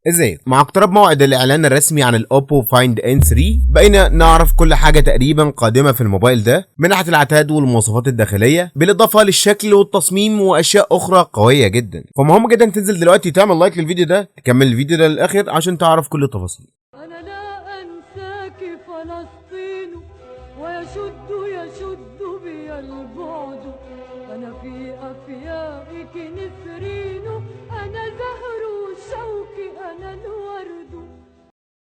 ازيك؟ مع اقتراب موعد الاعلان الرسمي عن الاوبو فايند ان 3 بقينا نعرف كل حاجه تقريبا قادمه في الموبايل ده من ناحيه العتاد والمواصفات الداخليه بالاضافه للشكل والتصميم واشياء اخرى قويه جدا. فمهم جدا تنزل دلوقتي تعمل لايك للفيديو ده، تكمل الفيديو ده للاخر عشان تعرف كل التفاصيل. أنا لا أنساك فلسطين يشد بي البعد. أنا في أفيائك نسرين، أنا زهر الشوك، أنا الورد.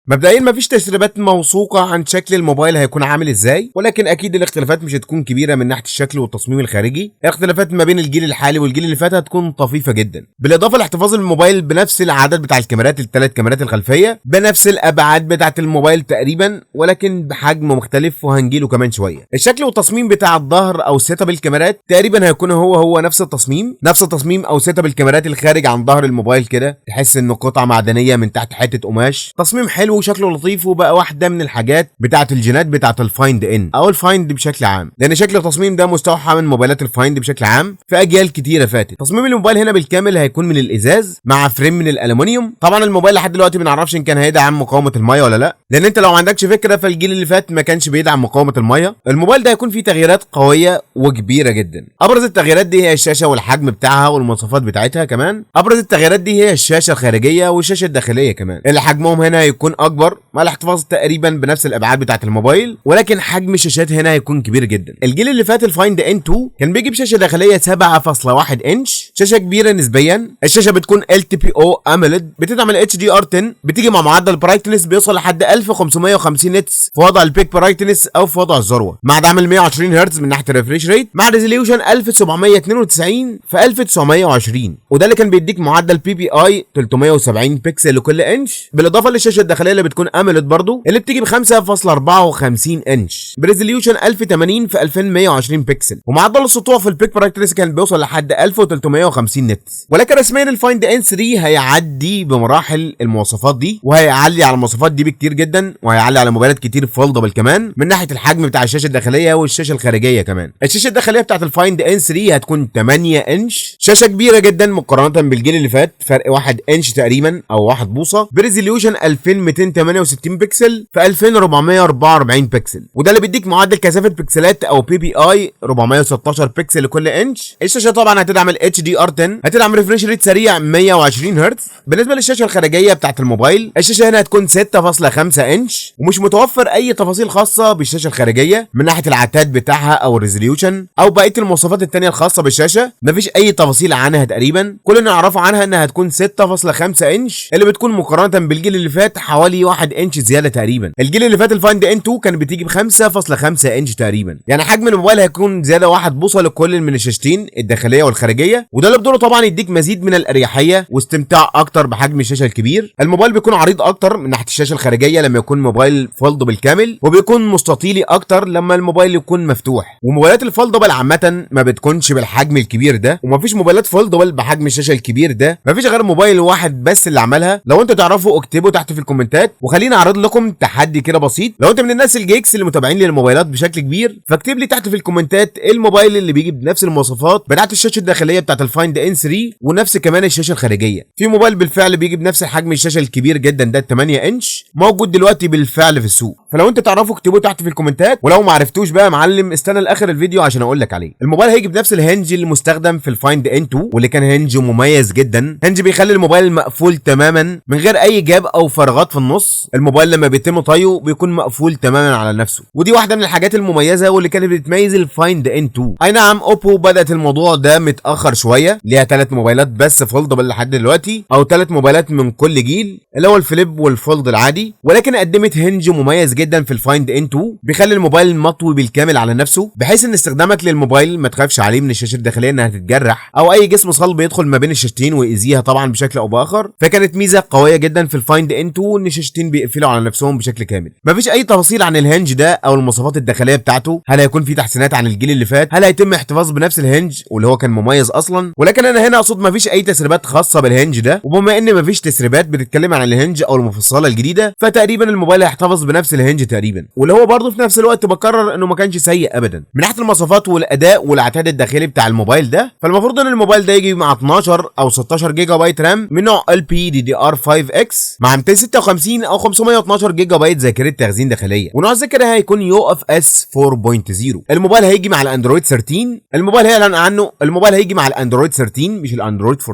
مبدئيا مفيش تسريبات موثوقه عن شكل الموبايل هيكون عامل ازاي، ولكن اكيد الاختلافات مش هتكون كبيره من ناحيه الشكل والتصميم الخارجي. الاختلافات ما بين الجيل الحالي والجيل اللي فات هتكون طفيفه جدا، بالاضافه لاحتفاظ الموبايل بنفس العدد بتاع الكاميرات، الثلاث كاميرات الخلفيه بنفس الابعاد بتاعه الموبايل تقريبا، ولكن بحجم مختلف وهنجيله كمان شويه. الشكل والتصميم بتاع الظهر او سيت اب الكاميرات تقريبا هيكون هو نفس التصميم او سيت اب الكاميرات الخارج عن ظهر الموبايل كده، تحس انه قطعه معدنيه من تحت حته قماش. تصميم حلو وشكله لطيف، وبقى واحده من الحاجات بتاعه الجينات بتاعه الفايند ان او الفايند بشكل عام، لان شكل التصميم ده مستوحى من موبايلات الفايند بشكل عام في اجيال كتيره فاتت. تصميم الموبايل هنا بالكامل هيكون من الازاز مع فريم من الالومنيوم. طبعا الموبايل لحد دلوقتي ما نعرفش ان كان هيدعم مقاومه الميه ولا لا، لان انت لو ما عندكش فكره فالجيل اللي فات ما كانش بيدعم مقاومه الميه. الموبايل ده هيكون فيه تغييرات قويه وكبيره جدا. ابرز التغييرات دي هي الشاشه والحجم بتاعها والمواصفات بتاعتها. كمان ابرز التغييرات دي هي الشاشه الخارجيه والشاشه الداخليه كمان، اللي حجمهم هنا هيكون اكبر مع الاحتفاظ تقريبا بنفس الابعاد بتاعه الموبايل، ولكن حجم الشاشات هنا هيكون كبير جدا. الجيل اللي فات الفايند ان 2 كان بيجي بشاشه داخليه 7.1 انش، شاشه كبيره نسبيا. الشاشه بتكون LTPO AMOLED، بتدعم ال HDR10، بتيجي مع معدل برايتنس بيوصل لحد 1550 نتس في وضع البيك برايتنس او في وضع الذروه، مع دعم ال 120 هرتز من ناحيه الريفريش ريت، مع ريزوليوشن 1792 في 1920، وده اللي كان بيديك معدل PPI 370 بكسل لكل انش، بالاضافه للشاشه الداخليه اللي بتكون AMOLED برضو اللي بتيجي ب 5.54 انش بريزوليوشن 1080 في 2120 بكسل، ومعدل السطوع في البيك برايتنس كان بيوصل لحد 1350 نتس. ولكن رسميا الفايند ان 3 هيعدي بمراحل المواصفات دي، وهيعلي على المواصفات دي بكتير جدا، وهيعلي على موبايلات كتير فولدبل كمان من ناحيه الحجم بتاع الشاشه الداخليه والشاشه الخارجيه كمان. الشاشه الداخليه بتاعت الفايند ان 3 هتكون 8 انش، شاشه كبيره جدا مقارنه بالجيل اللي فات، فرق 1 انش تقريبا او 1 بوصه، بريزوليوشن 2268 بكسل في 2444 بكسل، وده اللي بيديك معدل كثافه بكسلات او PPI 416 بكسل لكل انش. الشاشه طبعا هتدعم ال HDR10، هتدعم ريفريش ريت سريع 120 هرتز. بالنسبه للشاشه الخارجيه بتاعت الموبايل، الشاشه هنا هتكون 6.5 انش، ومش متوفر اي تفاصيل خاصه بالشاشه الخارجيه من ناحيه العتاد بتاعها او الريزوليوشن او بقيه المواصفات الثانيه الخاصه بالشاشه. مفيش اي تفاصيل عنها تقريبا، كل اللي نعرفه عنها انها هتكون 6.5 انش، اللي بتكون مقارنه بالجيل اللي فات حوالي 1 انش زياده تقريبا. الجيل اللي فات الفايند ان 2 كان بتيجي ب 5.5 انش تقريبا، يعني حجم الموبايل هيكون زياده 1 بوصه لكل من الشاشتين الداخليه والخارجيه، وده اللي بدوره طبعا يديك مزيد من الاريحيه واستمتاع اكتر بحجم الشاشه الكبير. الموبايل بيكون عريض اكتر من ناحيه الشاشه الخارجيه لما يكون موبايل فولد بالكامل، وبيكون مستطيلي اكتر لما الموبايل يكون مفتوح. وموبايلات الفولدبل عامه ما بتكونش بالحجم الكبير ده، ومفيش موبايلات فولدبل بحجم الشاشه الكبير ده، مفيش غير موبايل واحد بس اللي عملها. لو انتوا تعرفوا اكتبوا تحت في الكومنتات، وخليني اعرض لكم تحدي كده بسيط. لو انت من الناس الجيكس اللي متابعين للموبايلات بشكل كبير، فاكتب لي تحت في الكومنتات ايه الموبايل اللي بيجي بنفس المواصفات بتاعت الشاشه الداخليه بتاعت الفايند ان 3 ونفس كمان الشاشه الخارجيه. في موبايل بالفعل بيجي بنفس حجم الشاشه الكبير جدا ده 8 انش موجود دلوقتي بالفعل في السوق، فلو انت تعرفوا اكتبوه تحت في الكومنتات، ولو ما عرفتوش بقى يا معلم استنى لاخر الفيديو عشان اقول لك عليه. الموبايل هيجي بنفس الهنج اللي مستخدم في الفايند ان 2، واللي كان هنج مميز جدا، هنج بيخلي الموبايل مقفول تماما من غير اي جاب او فراغات في النص. الموبايل لما بيتم طيه بيكون مقفول تماما على نفسه، ودي واحده من الحاجات المميزه واللي كانت بتميز الفايند ان 2. اي نعم اوبو بدات الموضوع ده متاخر شويه، ليها 3 موبايلات بس فولدبل لحد دلوقتي، او 3 موبايلات من كل جيل اللي هو الفليب والفولد العادي، ولكن قدمت هنج مميز جدا في الفايند ان 2 بيخلي الموبايل مطوي بالكامل على نفسه، بحيث ان استخدامك للموبايل ما تخافش عليه من الشاشه الداخليه انها تتجرح او اي جسم صلب يدخل ما بين الشاشتين ويأذيها طبعا بشكل او باخر. فكانت ميزه قويه جدا في الفايند ان 2 ان الشاشه شاشتين بيقفلوا على نفسهم بشكل كامل. مفيش اي تفاصيل عن الهنج ده او المواصفات الداخليه بتاعته، هل هيكون في تحسينات عن الجيل اللي فات، هل هيتم احتفاظ بنفس الهنج واللي هو كان مميز اصلا. ولكن انا هنا اقصد مفيش اي تسريبات خاصه بالهنج ده، وبما ان مفيش تسريبات بتتكلم عن الهنج او المفصله الجديده، فتقريبا الموبايل هيحتفظ بنفس الهنج تقريبا، واللي هو برضه في نفس الوقت بكرر انه ما كانش سيء ابدا من ناحيه المواصفات والاداء والعتاد الداخلي بتاع الموبايل ده. فالمفروض ان الموبايل ده يجي مع 12 او 16 جيجا بايت رام من نوع LPDDR5X مع 256 او 512 جيجا بايت ذاكره تخزين داخليه، ونوع الذاكره هيكون UFS 4.0. الموبايل هيجي مع الاندرويد 13. الموبايل هيعلن عنه الموبايل هيجي مع الاندرويد 13 مش الاندرويد 14،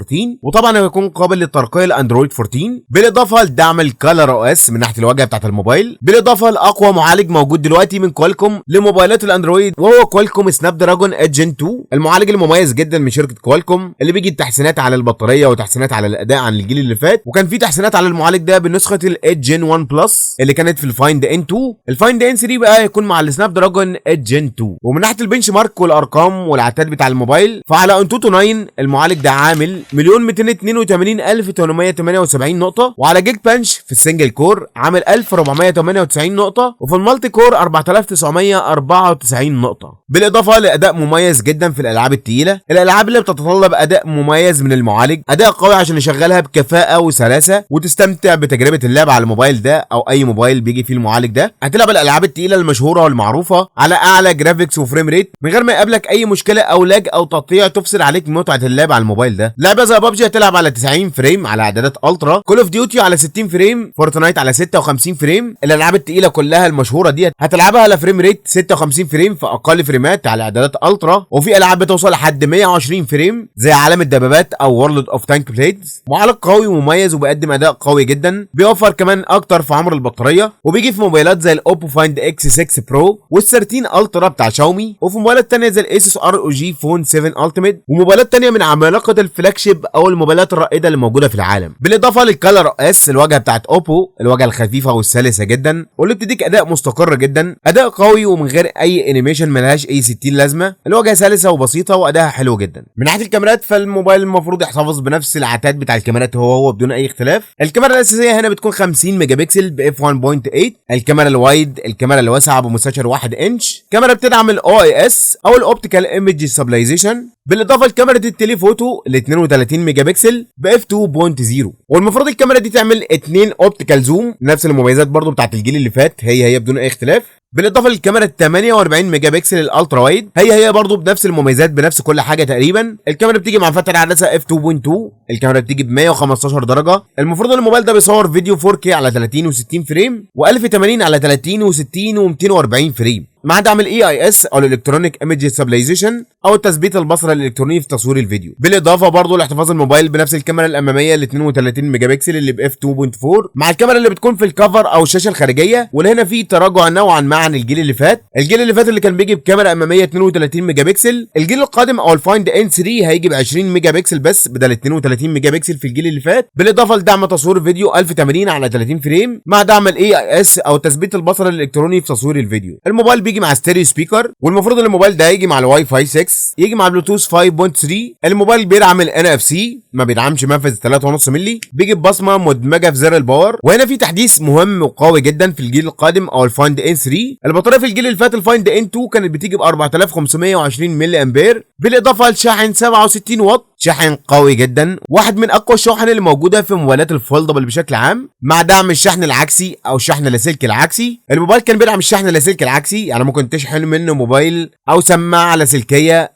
وطبعا هيكون قابل للترقيه الاندرويد 14 بالاضافه لدعم الكالر او اس من ناحيه الواجهه بتاعه الموبايل، بالاضافه لاقوى معالج موجود دلوقتي من كوالكوم لموبايلات الاندرويد وهو كوالكوم سناب دراجون 8 جن 2. المعالج المميز جدا من شركه كوالكوم اللي بيجي تحسينات على البطاريه وتحسينات على الاداء عن الجيل اللي فات، وكان في تحسينات على المعالج ده بنسخه ال 8 جن 1 بلس اللي كانت في الفايند ان 2. الفايند ان 3 بقى هيكون مع السناب دراجون 8 جن 2. ومن ناحيه البنش مارك والارقام والعتاد بتاع الموبايل، فعلى انتوتو 9 المعالج ده عامل 1,282,878 نقطه، وعلى جيج بانش في السنجل كور عامل 1,498 نقطه، وفي المالتي كور 4,994 نقطه، بالاضافه لاداء مميز جدا في الالعاب الثقيله، الالعاب اللي بتتطلب اداء مميز من المعالج، اداء قوي عشان يشغلها بكفاءه وسلاسه وتستمتع بتجربه اللعب على الموبايل ده او اي موبايل بيجي فيه المعالج ده. هتلعب الالعاب الثقيله المشهوره والمعروفه على اعلى جرافيكس وفريم ريت من غير ما يقابلك اي مشكله او لاج او تقطيع تفصل عليك متعه اللعب على الموبايل ده. لعبه زي بابجي هتلعب على 90 فريم على اعدادات الترا، كول اوف ديوتي على 60 فريم، فورتنايت على 56 فريم. الالعاب الثقيله كلها المشهوره دي هتلعبها على فريم ريت 56 فريم في اقل فريمات على اعدادات الترا، وفي العاب بتوصل لحد 120 فريم زي عالم الدبابات او وورلد اوف تانك بليدز. معالج قوي ومميز وبيقدم اداء قوي جدا، بيوفر كمان اكتر في عمر البطاريه، وبيجي في موبايلات زي الاوبو فايند اكس 6 برو وال13 الترا بتاع شاومي، وفي موبايلات تانية زي الايسوس ROG فون 7 التيميت، وموبايلات تانية من عمالقه الفلاج شيب او الموبايلات الرائده اللي موجوده في العالم، بالاضافه للكالر اس الواجهه بتاعت اوبو، الواجهه الخفيفه والسلسه جدا واللي بتديك اداء مستقر جدا، اداء قوي ومن غير اي انيميشن ملهاش اي 60 لازمه، الواجهه سلسه وبسيطه وادائها حلو جدا. من ناحيه الكاميرات فالموبايل المفروض يحتفظ بنفس العتاد بتاع الكاميرات هو بدون اي اختلاف. الكاميرا الاساسيه هنا بتكون 50 ميجا بكسل ب f1.8، الكاميرا الوايد الكاميرا اللي واسعه بمستشعر 1 انش، كاميرا بتدعم ال OIS او الاوبتيكال ايمج ستابلايزيشن، بالاضافه لكاميرا التليفوتو ال 32 ميجا بكسل ب f2.0. والمفروض الكاميرا دي تعمل 2 اوبتيكال زوم، نفس المميزات برضو بتاعت الجيل اللي فات هي بدون اي اختلاف، بالاضافه للكاميرا ال 48 ميجا بكسل الالترا وايد هي برضو بنفس المميزات بنفس كل حاجه تقريبا. الكاميرا بتيجي مع فتحه عدسه f2.2، الكاميرا بتيجي ب 115 درجه. المفروض ان الموبايل ده بيصور فيديو 4K على 30 و60 فريم و1080 على 30 و60 و240 فريم مع دعم الاي اي اس او الالكترونيك ايمج ستابلايزيشن او التثبيت البصري الالكتروني في تصوير الفيديو، بالاضافه برضه لاحتفاظ الموبايل بنفس الكاميرا الاماميه ال 32 ميجا بكسل اللي ب f2.4 مع الكاميرا اللي بتكون في الكفر او الشاشه الخارجيه. واللي هنا في تراجع نوعا ما عن الجيل اللي فات، اللي كان بيجي بكاميرا اماميه 32 ميجا بكسل، الجيل القادم او الفايند ان 3 هيجي ب 20 ميجا بكسل بس بدل 32 ميجا بكسل في الجيل اللي فات، بالاضافه لدعم تصوير فيديو 1080 على 30 فريم مع دعم الاي اي اس او التثبيت البصري الالكتروني في تصوير الفيديو. الموبايل بيجي مع ستيريو سبيكر، والمفروض الموبايل ده يجي مع الواي فاي 6، يجي مع بلوتوث 5.3. الموبايل بيدعم ال NFC، ما بيدعمش منفذ 3.5 مللي، بيجي ببصمه مدمجه في زر الباور. وهنا في تحديث مهم وقوي جدا في الجيل القادم او الفايند ان 3. البطاريه في الجيل اللي فات الفايند ان 2 كانت بتيجي ب 4520 ملي امبير، بالاضافه لشاحن 67 واط، شاحن قوي جدا، واحد من اقوى الشواحن اللي موجوده في موبايلات الفولدبل بشكل عام، مع دعم الشحن العكسي او الشحن اللاسلكي العكسي. الموبايل كان بيدعم الشحن اللاسلكي العكسي، يعني ممكن تشحن منه موبايل او سماعه لاسلكيا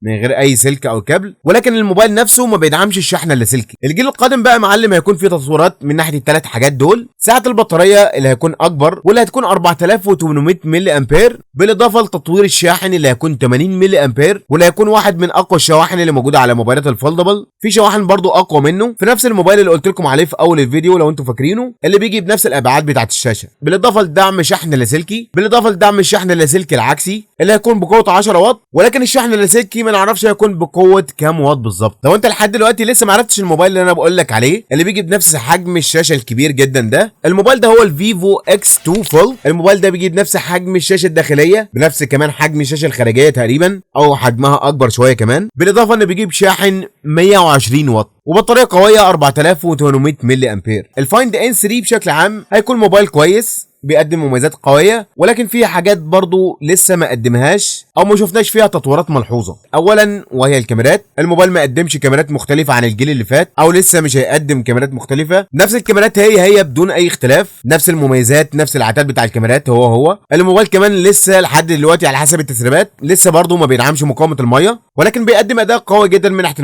من غير اي سلك او كابل، ولكن الموبايل نفسه ما بيدعمش الشحن اللاسلكي. الجيل القادم بقى معلم هيكون فيه تطويرات من ناحيه الثلاث حاجات دول، سعه البطاريه اللي هيكون اكبر واللي هتكون 4800 ملي امبير، بالاضافه لتطوير الشاحن اللي هيكون 80 ملي امبير واللي هيكون واحد من اقوى الشواحن اللي موجوده على موبايلات الفولدبل. في شواحن برضو اقوى منه في نفس الموبايل اللي قلت لكم عليه في اول الفيديو لو انتم فاكرينه، اللي بيجي بنفس الابعاد بتاعه الشاشه، بالاضافه لدعم شحن لاسلكي، بالاضافه لدعم الشحن اللاسلكي العكسي اللي هيكون بقوه 10 واط، ولكن الشحن اللاسلكي ما نعرفش هيكون بقوه كام واط بالظبط. لو انت لحد دلوقتي لسه ما عرفتش الموبايل اللي انا بقول لك عليه اللي بيجي بنفس حجم الشاشه الكبير جدا ده، الموبايل ده هو الفيفو X2 فول. الموبايل ده بيجي بنفس حجم الشاشه الداخليه، بنفس كمان حجم الشاشه الخارجيه تقريبا او حجمها اكبر شويه كمان، بالاضافه انه بيجيب شاحن 120 120 واط، وبطاريه قويه 4800 ملي امبير. الفايند ان 3 بشكل عام هيكون موبايل كويس بيقدم مميزات قويه، ولكن فيه حاجات برضو لسه ما قدمهاش او ما شفناش فيها تطويرات ملحوظه. اولا وهي الكاميرات. الموبايل ما قدمش كاميرات مختلفه عن الجيل اللي فات، او لسه مش هيقدم كاميرات مختلفه. نفس الكاميرات هي بدون اي اختلاف، نفس المميزات، نفس العتاد بتاع الكاميرات هو. الموبايل كمان لسه لحد دلوقتي على حسب التسريبات لسه برضو ما بيدعمش مقاومه الميه، ولكن بيقدم اداء قوي جدا من ناحيه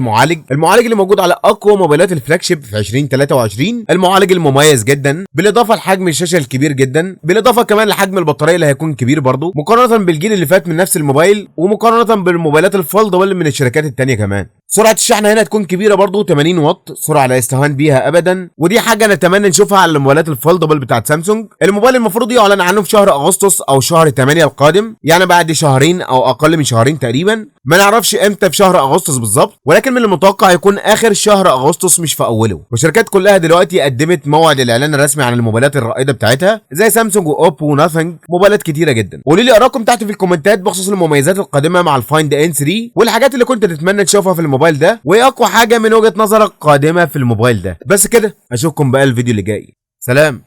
المعالج اللي موجود على اقوى موبايلات الفلاج شيب في 2023. المعالج المميز جدا، بالاضافه لحجم الشاشه الكبير جدا، بالاضافه كمان لحجم البطاريه اللي هيكون كبير برضو مقارنه بالجيل اللي فات من نفس الموبايل، ومقارنه بالموبايلات الفولدبل من الشركات التانية كمان. سرعه الشحن هنا هتكون كبيره برضو 80 واط، سرعه لا يستهان بيها ابدا، ودي حاجه نتمنى نشوفها على الموبايلات الفولدبل بتاعت سامسونج. الموبايل المفروض يعلن عنه في شهر اغسطس او شهر 8 القادم، يعني بعد شهرين او اقل من شهرين تقريبا. ما نعرفش امتى في شهر اغسطس بالظبط، ولكن من المتوقع يكون اخر شهر اغسطس مش في اوله. والشركات كلها دلوقتي قدمت موعد الاعلان الرسمي عن الموبايلات الرائده بتاعتها زي سامسونج واوبو وناثينج، موبايلات كتيره جدا. قولوا لي ارائكم تحت في الكومنتات بخصوص المميزات القادمه مع الفايند ان 3، والحاجات اللي كنت تتمنى تشوفها في الموبايل ده، وايه اقوى حاجه من وجهه نظرك قادمه في الموبايل ده. بس كده، اشوفكم بقى الفيديو اللي جاي. سلام.